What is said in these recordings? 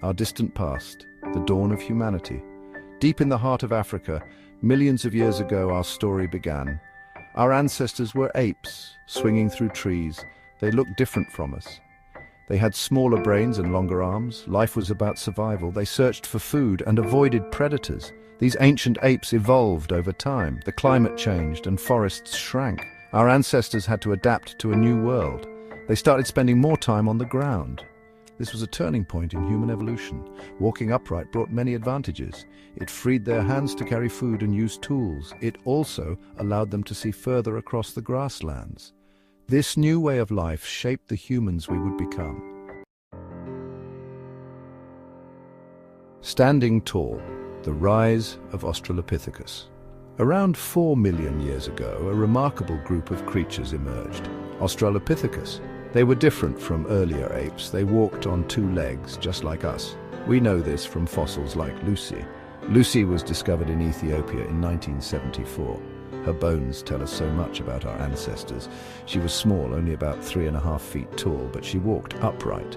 our distant past, the dawn of humanity. Deep in the heart of Africa, millions of years ago, our story began. Our ancestors were apes, swinging through trees. They looked different from us. They had smaller brains and longer arms. Life was about survival. They searched for food and avoided predators. These ancient apes evolved over time. The climate changed and forests shrank. Our ancestors had to adapt to a new world. They started spending more time on the ground. This was a turning point in human evolution. Walking upright brought many advantages. It freed their hands to carry food and use tools. It also allowed them to see further across the grasslands. This new way of life shaped the humans we would become. Standing tall, the rise of Australopithecus. Around 4 million years ago, a remarkable group of creatures emerged. Australopithecus. They were different from earlier apes. They walked on 2 legs, just like us. We know this from fossils like Lucy. Lucy was discovered in Ethiopia in 1974. Her bones tell us so much about our ancestors. She was small, only about 3.5 feet tall, but she walked upright.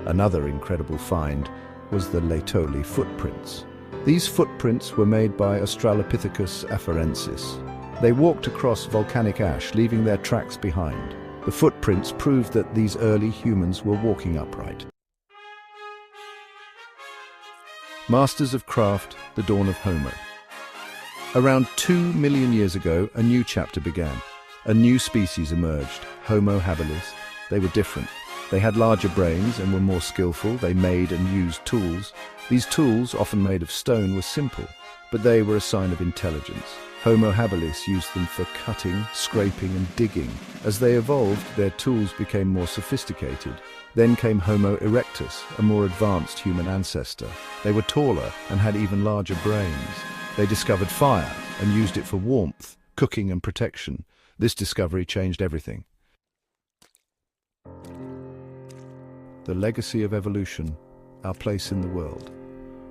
Another incredible find was the Laetoli footprints. These footprints were made by Australopithecus afarensis. They walked across volcanic ash, leaving their tracks behind. The footprints proved that these early humans were walking upright. Masters of craft, the dawn of Homo. Around 2 million years ago, a new chapter began. A new species emerged, Homo habilis. They were different. They had larger brains and were more skillful. They made and used tools. These tools, often made of stone, were simple, but they were a sign of intelligence. Homo habilis used them for cutting, scraping, and digging. As they evolved, their tools became more sophisticated. Then came Homo erectus, a more advanced human ancestor. They were taller and had even larger brains. They discovered fire and used it for warmth, cooking, and protection. This discovery changed everything. The legacy of evolution, our place in the world.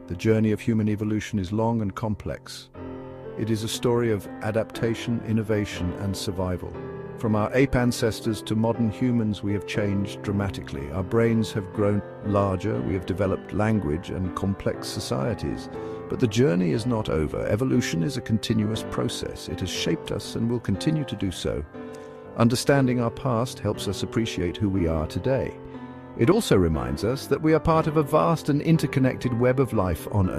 The journey of human evolution is long and complex. It is a story of adaptation, innovation, and survival. From our ape ancestors to modern humans, we have changed dramatically. Our brains have grown larger, we have developed language and complex societies. But the journey is not over. Evolution is a continuous process. It has shaped us and will continue to do so. Understanding our past helps us appreciate who we are today. It also reminds us that we are part of a vast and interconnected web of life on Earth.